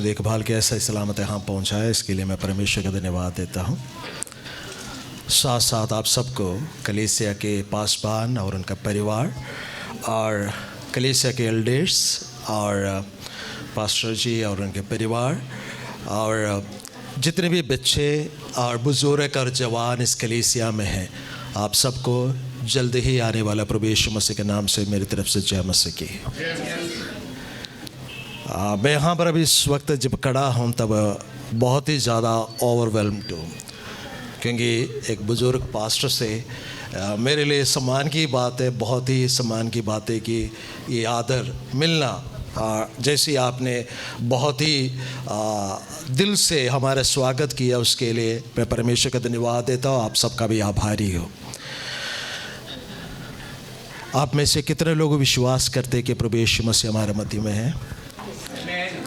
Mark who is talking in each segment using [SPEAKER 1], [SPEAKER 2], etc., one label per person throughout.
[SPEAKER 1] देखभाल के ऐसा सलामत यहाँ पहुँचा है, इसके लिए मैं परमेश्वर का धन्यवाद देता हूँ। साथ साथ आप सबको कलीसिया के पासबान और उनका परिवार और कलीसिया के एल्डर्स और पास्टर जी और उनके परिवार और जितने भी बच्चे और बुजुर्ग और जवान इस कलीसिया में हैं, आप सबको जल्द ही आने वाला प्रभु यीशु मसीह के नाम से मेरी तरफ से जय मसीह की। मैं यहाँ पर अभी इस वक्त जब खड़ा हूँ तब बहुत ही ज़्यादा ओवरवेलम्ड हूँ, क्योंकि एक बुज़ुर्ग पास्टर से मेरे लिए सम्मान की बात है, बहुत ही सम्मान की बात है कि ये आदर मिलना। जैसे आपने बहुत ही दिल से हमारा स्वागत किया, उसके लिए मैं परमेश्वर का धन्यवाद देता हूँ। आप सबका भी आभारी हो। आप में से कितने लोग विश्वास करते हैं कि प्रभु यीशु मसीह हमारे मध्य में है?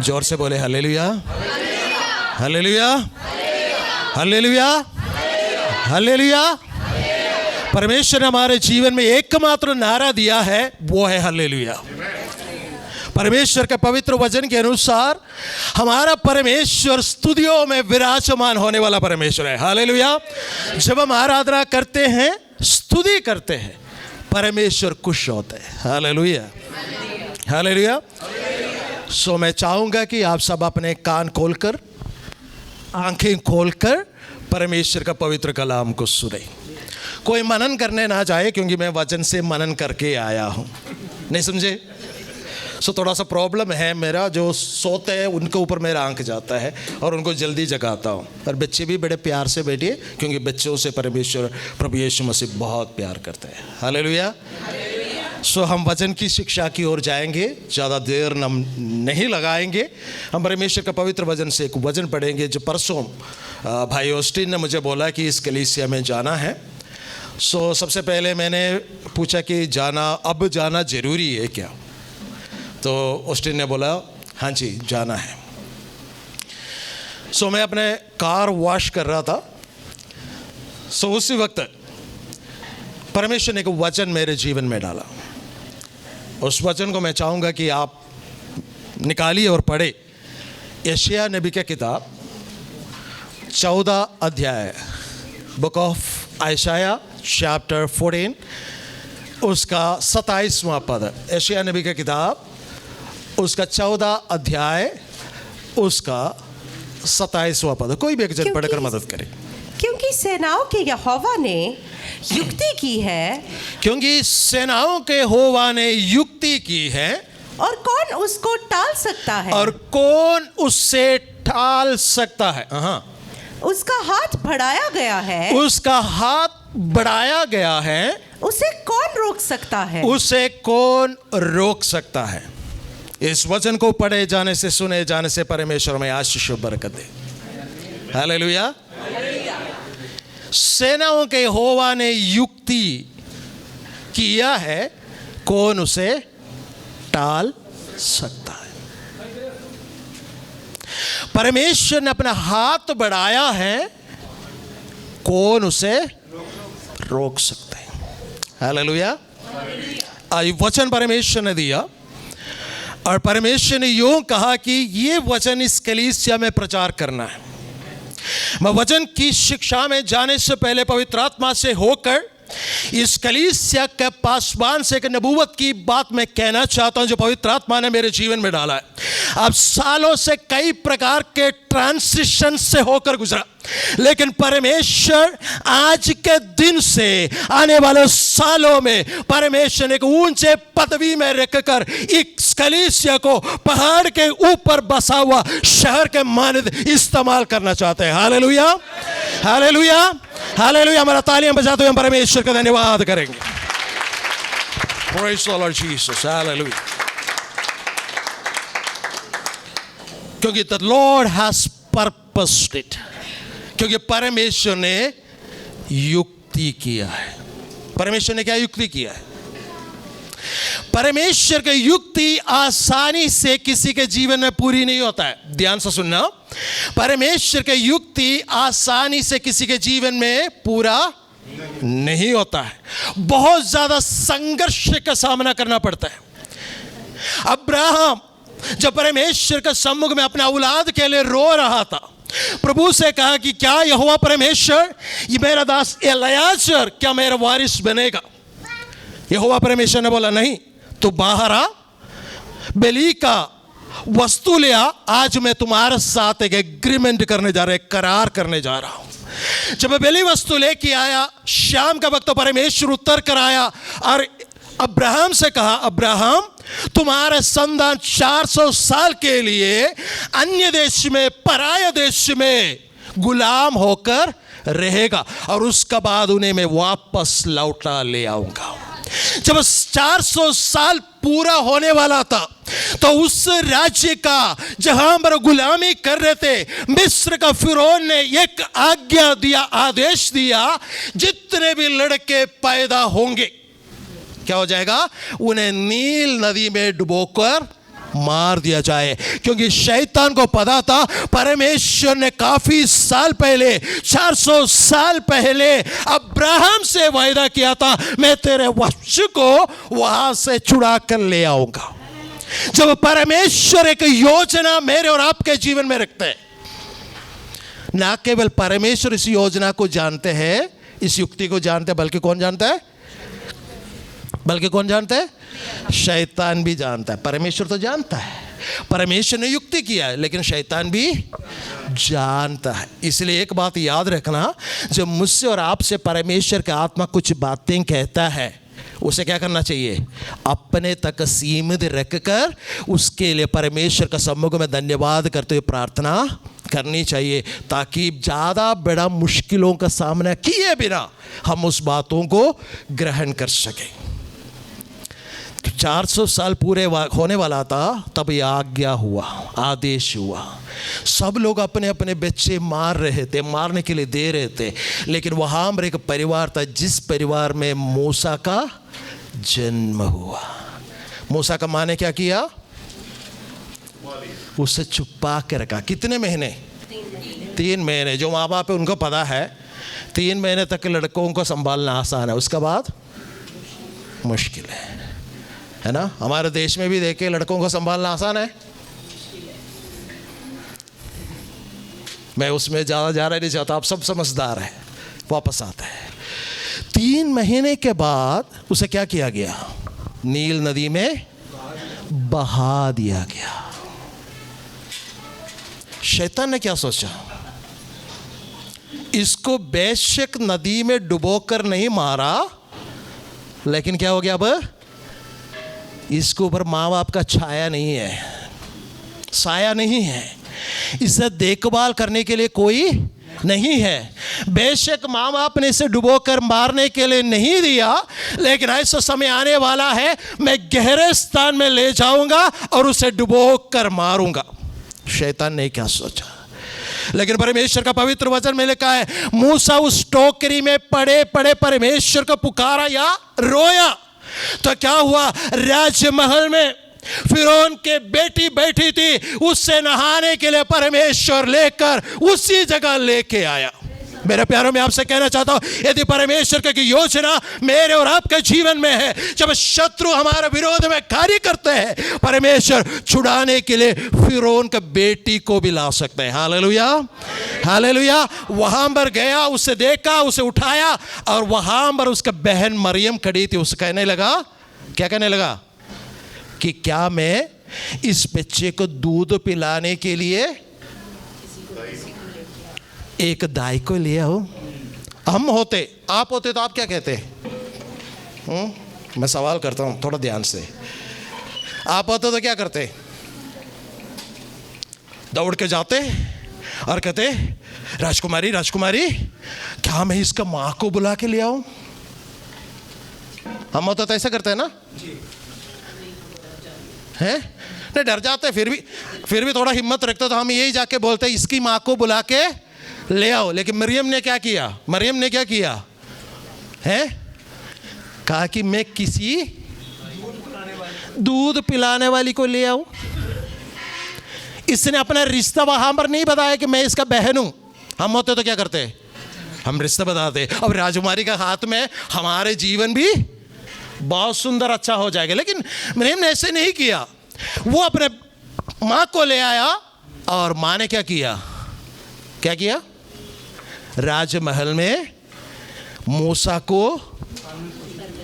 [SPEAKER 1] जोर से बोले हालेलुया, हालेलुया, हालेलुया, हालेलुया। परमेश्वर ने हमारे जीवन में एकमात्र नारा दिया है, वो है हालेलुया। परमेश्वर के पवित्र वचन के अनुसार हमारा परमेश्वर स्तुतियों में विराजमान होने वाला परमेश्वर है। हालेलुया। जब हम आराधना करते हैं, स्तुति करते हैं, परमेश्वर खुश होते हैं। Hallelujah, hallelujah. सो मैं चाहूँगा कि आप सब अपने कान खोलकर, आंखें खोलकर परमेश्वर का पवित्र कलाम को सुने। कोई मनन करने ना जाए, क्योंकि मैं वचन से मनन करके आया हूँ, नहीं समझे? सो थोड़ा सा प्रॉब्लम है मेरा, जो सोते हैं उनके ऊपर मेरा आंख जाता है और उनको जल्दी जगाता हूँ। और बच्चे भी बड़े प्यार से बैठिए, क्योंकि बच्चों से परमेश्वर प्रभु यीशु मसीह बहुत प्यार करते हैं। हालेलुया। सो हम वचन की शिक्षा की ओर जाएंगे, ज़्यादा देर हम नहीं लगाएंगे। हम परमेश्वर का पवित्र वचन से एक वचन पढ़ेंगे जो परसों भाई ऑस्टिन ने मुझे बोला कि इस कलीसिया में जाना है। सो सबसे पहले मैंने पूछा कि अब जाना ज़रूरी है क्या? तो ऑस्टिन ने बोला हाँ जी जाना है। सो मैं अपने कार वॉश कर रहा था। सो उसी वक्त परमेश्वर ने एक वचन मेरे जीवन में डाला। उस वचन को मैं चाहूँगा कि आप निकालिए और पढ़े। यशायाह नबी की किताब 14 अध्याय, बुक ऑफ यशायाह चैप्टर 14, उसका 27वां पद। यशायाह नबी की किताब उसका 14 अध्याय, उसका 27वां पद। कोई भी एक जन पढ़कर मदद करे।
[SPEAKER 2] क्योंकि सेनाओं के यहोवा ने युक्ति की है,
[SPEAKER 1] क्योंकि सेनाओं के यहोवा ने युक्ति की है,
[SPEAKER 2] और कौन उसको टाल सकता है?
[SPEAKER 1] और कौन उससे टाल सकता है? हाँ,
[SPEAKER 2] उसका हाथ बढ़ाया गया है,
[SPEAKER 1] उसका हाथ बढ़ाया गया है,
[SPEAKER 2] उसे कौन रोक सकता है?
[SPEAKER 1] उसे कौन रोक सकता है? इस वचन को पढ़े जाने से, सुने जाने से परमेश्वर में आशीष और बरकत दे। हालेलुया। सेनाओं के यहोवा ने युक्ति किया है, कौन उसे टाल सकता है? परमेश्वर ने अपना हाथ बढ़ाया है, कौन उसे रोक सकता है? हालेलुया। वचन परमेश्वर ने दिया और परमेश्वर ने यूं कहा कि ये वचन इस कलीसिया में प्रचार करना है। मैं वचन की शिक्षा में जाने से पहले पवित्र आत्मा से होकर इस कलीसिया के पासबान से एक नबूवत की बात मैं कहना चाहता हूं, जो पवित्र आत्मा ने मेरे जीवन में डाला है। अब सालों से कई प्रकार के ट्रांसिशन से होकर गुजरा, लेकिन परमेश्वर आज के दिन से आने वाले सालों में परमेश्वर ने एक ऊंचे पदवी में रखकर इस कलीसिया को पहाड़ के ऊपर बसा हुआ शहर के मानद इस्तेमाल करना चाहते हैं। Hallelujah, hallelujah, hallelujah. हमारा तालियां बजाते हुए हम परमेश्वर का धन्यवाद करेंगे। Praise the Lord Jesus, hallelujah. क्योंकि the Lord has purposed it, क्योंकि परमेश्वर ने युक्ति किया है। परमेश्वर ने क्या युक्ति किया है? परमेश्वर की युक्ति आसानी से किसी के जीवन में पूरी नहीं होता है। ध्यान से सुनना, परमेश्वर की युक्ति आसानी से किसी के जीवन में पूरा नहीं होता है। बहुत ज्यादा संघर्ष का सामना करना पड़ता है। अब्राहम जब परमेश्वर के सम्मुख में अपने औलाद के लिए रो रहा था, प्रभु से कहा कि क्या यहोवा परमेश्वर, ये मेरा दास एलियाजर क्या मेरा वारिस बनेगा? यहोवा परमेश्वर ने बोला नहीं, तू बाहर आ, बलि का वस्तु ले आ, आज मैं तुम्हारे साथ एक एग्रीमेंट करने जा रहा, एक करार करने जा रहा हूं। जब मैं बलि वस्तु लेके आया, शाम का वक्त, तो परमेश्वर उत्तर कर आया और अब्राहम से कहा, अब्राहम तुम्हारे संतान 400 साल के लिए अन्य देश में, पराया देश में गुलाम होकर रहेगा और उसका बाद उन्हें मैं वापस लौटा ले आऊंगा। जब 400 साल पूरा होने वाला था, तो उस राज्य का जहां पर गुलामी कर रहे थे, मिस्र का फिरौन ने एक आज्ञा दिया, आदेश दिया, जितने भी लड़के पैदा होंगे क्या हो जाएगा, उन्हें नील नदी में डुबोकर मार दिया जाए। क्योंकि शैतान को पता था परमेश्वर ने काफी साल पहले, 400 साल पहले अब्राहम से वायदा किया था, मैं तेरे वंश को वहां से छुड़ा कर ले आऊंगा। जब परमेश्वर एक योजना मेरे और आपके जीवन में रखते हैं, ना केवल परमेश्वर इस योजना को जानते हैं, इस युक्ति को जानते हैं, बल्कि कौन जानता है? बल्कि कौन जानता है? शैतान भी जानता है। परमेश्वर तो जानता है, परमेश्वर ने युक्ति किया है, लेकिन शैतान भी जानता है। इसलिए एक बात याद रखना, जब मुझसे और आपसे परमेश्वर का आत्मा कुछ बातें कहता है, उसे क्या करना चाहिए? अपने तक सीमित रखकर उसके लिए परमेश्वर का सम्मुख में धन्यवाद करते हुए प्रार्थना करनी चाहिए, ताकि ज़्यादा बड़ा मुश्किलों का सामना किए बिना हम उस बातों को ग्रहण कर सकें। 400 साल पूरे होने वाला था, तब यह आज्ञा हुआ, आदेश हुआ। सब लोग अपने अपने बच्चे मार रहे थे, मारने के लिए दे रहे थे, लेकिन वहाँ पर एक परिवार था, जिस परिवार में मूसा का जन्म हुआ। मूसा का माँ ने क्या किया? उसे छुपा के रखा। कितने महीने? 3 महीने। जो माँ बाप है उनको पता है 3 महीने तक लड़कों को संभालना आसान है, उसके बाद मुश्किल है ना? हमारे देश में भी देखे, लड़कों को संभालना आसान है। मैं उसमें ज़्यादा जाना नहीं चाहता, आप सब समझदार हैं। वापस आता है, 3 महीने के बाद उसे क्या किया गया? नील नदी में बहा दिया गया। शैतान ने क्या सोचा? इसको बेशक नदी में डुबोकर नहीं मारा, लेकिन क्या हो गया? अब इसके ऊपर माँ बाप का छाया नहीं है, साया नहीं है, इसे देखभाल करने के लिए कोई नहीं है। बेशक माँ बाप ने इसे डुबोकर मारने के लिए नहीं दिया, लेकिन ऐसा समय आने वाला है, मैं गहरे स्थान में ले जाऊंगा और उसे डुबोकर मारूंगा। शैतान ने क्या सोचा? लेकिन परमेश्वर का पवित्र वचन में लिखा है, मूसा उस टोकरी में पड़े पड़े परमेश्वर को पुकारा या रोया, तो क्या हुआ? राजमहल में फिरौन के बेटी बैठी थी, उससे नहाने के लिए परमेश्वर लेकर उसी जगह लेके आया। मेरे प्यारों में आपसे कहना चाहता हूं, यदि परमेश्वर की योजना मेरे और आपके जीवन में है, जब शत्रु हमारे विरोध में कार्य करते हैं, परमेश्वर छुड़ाने के लिए फिरौन के बेटी को भी ला सकते हैं। Hallelujah, hallelujah. वहां पर गया, उसे देखा, उसे उठाया, और वहां पर उसका बहन मरियम खड़ी थी। उसे कहने लगा, क्या कहने लगा? कि क्या मैं इस बच्चे को दूध पिलाने के लिए एक दाई को ले आओ? हम होते, आप होते तो आप क्या कहते? मैं सवाल करता हूं, थोड़ा ध्यान से। आप होते तो क्या करते? दौड़ के जाते और कहते, राजकुमारी राजकुमारी, क्या मैं इसका माँ को बुला के ले आऊं? हम होते तो ऐसा करते हैं ना? हैं? नहीं, डर जाते, फिर भी थोड़ा हिम्मत रखते तो हम यही जाके बोलते, इसकी माँ को बुला के ले आओ। लेकिन मरियम ने क्या किया? मरियम ने क्या किया है? कहा कि मैं किसी दूध पिलाने वाली को ले आऊं। इसने अपना रिश्ता वहां पर नहीं बताया कि मैं इसका बहन हूं। हम होते तो क्या करते? हम रिश्ता बताते। अब राजकुमारी का हाथ में हमारे जीवन भी बहुत सुंदर अच्छा हो जाएगा। लेकिन मरियम ने ऐसे नहीं किया। वो अपने माँ को ले आया और माँ ने क्या किया? क्या किया? राजमहल में मूसा को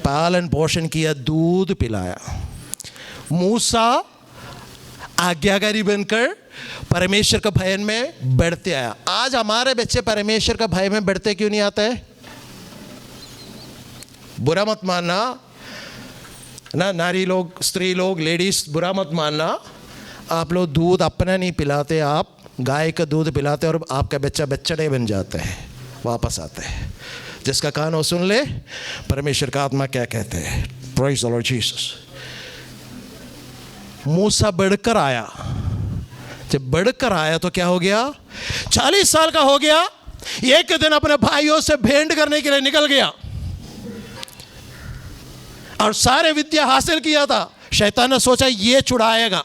[SPEAKER 1] पालन पोषण किया, दूध पिलाया। मूसा आज्ञाकारी बनकर परमेश्वर का भय में बढ़ते आया। आज हमारे बच्चे परमेश्वर का भय में बढ़ते क्यों नहीं आते? बुरा मत मानना ना, नारी लोग, स्त्री लोग, लेडीज, बुरा मत मानना। आप लोग दूध अपना नहीं पिलाते, आप गाय का दूध पिलाते और आपका बच्चा बच्चा नहीं बन जाता है, वापस आते हैं। जिसका कान हो सुन ले परमेश्वर का आत्मा क्या कहते हैं। Praise the lord Jesus. मूसा बढ़कर आया। जब बढ़कर आया तो क्या हो गया? 40 साल का हो गया। एक दिन अपने भाइयों से भेंट करने के लिए निकल गया और सारे विद्या हासिल किया था। शैतान ने सोचा ये छुड़ाएगा,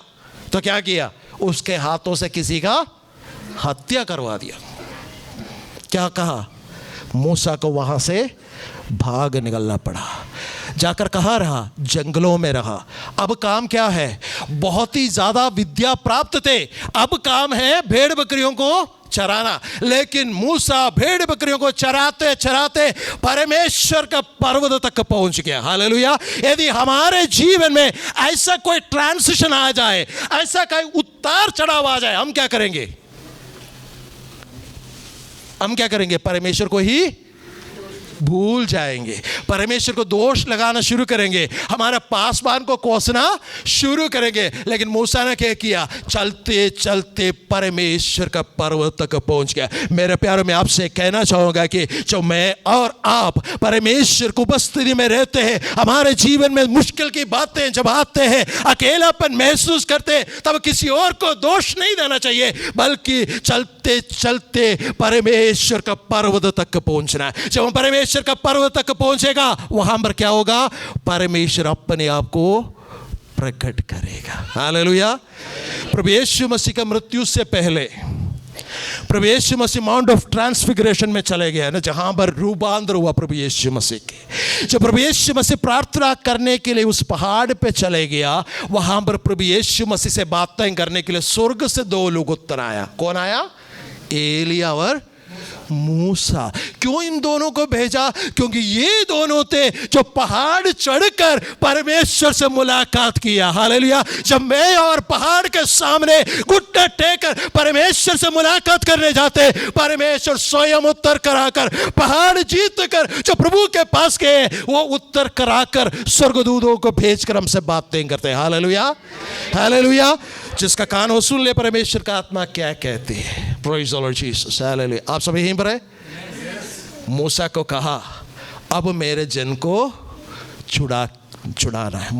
[SPEAKER 1] तो क्या किया? उसके हाथों से किसी का हत्या करवा दिया। क्या कहा? मूसा को वहां से भाग निकलना पड़ा। जाकर कहाँ रहा? जंगलों में रहा। अब काम क्या है? बहुत ही ज्यादा विद्या प्राप्त थे, अब काम है भेड़ बकरियों को चराना। लेकिन मूसा भेड़ बकरियों को चराते चराते परमेश्वर का पर्वत तक पहुंच गया। हालेलुया। यदि हमारे जीवन में ऐसा कोई ट्रांसिशन आ जाए, ऐसा कोई उतार चढ़ाव आ जाए, हम क्या करेंगे? हम क्या करेंगे? परमेश्वर को ही भूल जाएंगे, परमेश्वर को दोष लगाना शुरू करेंगे, हमारा पासवान को कोसना शुरू करेंगे। लेकिन मूसा ने क्या किया? चलते चलते परमेश्वर का पर्वत तक पहुंच गया। मेरे प्यारों में आपसे कहना चाहूंगा कि जो मैं और आप परमेश्वर की उपस्थिति में रहते हैं, हमारे जीवन में मुश्किल की बातें जब आते हैं, अकेलापन महसूस करते हैं, तब किसी और को दोष नहीं देना चाहिए, बल्कि चलते चलते परमेश्वर का पर्वत तक पहुंचना है। जब हम परमेश्वर का पर्वत तक पहुंचेगा, वहां पर क्या होगा? परमेश्वर अपने आप को प्रकट करेगा। हालेलुया। प्रभु यीशु मसीह का मृत्यु से पहले प्रभु यीशु मसीह माउंट ऑफ ट्रांसफिगरेशन में चले गए ना, जहां पर रूपांतर हुआ प्रभु यीशु मसीह के। जब प्रभु यीशु मसीह प्रार्थना करने के लिए उस पहाड़ पे चले गया, वहां पर प्रभु यीशु मसीह से बातें करने के लिए स्वर्ग से 2 लोग उत्तर आया। कौन आया? एलिया और मूसा। क्यों इन दोनों को भेजा? क्योंकि ये दोनों थे जो पहाड़ चढ़कर परमेश्वर से मुलाकात किया। हालेलुया। जब मैं और पहाड़ के सामने घुटने टेककर परमेश्वर से मुलाकात करने जाते, परमेश्वर स्वयं उत्तर कराकर, पहाड़ जीत कर जो प्रभु के पास गए, वो उत्तर कराकर स्वर्गदूतों को भेजकर हमसे बातें करते हैं। हालेलुया। हालेलुया। जिसका कान हो सुन ले परमेश्वर का आत्मा क्या कहती है। Praise the lord Jesus. Hallelujah. आप सब यहीं पर है? मूसा को कहा अब मेरे जन को छुड़ाना है।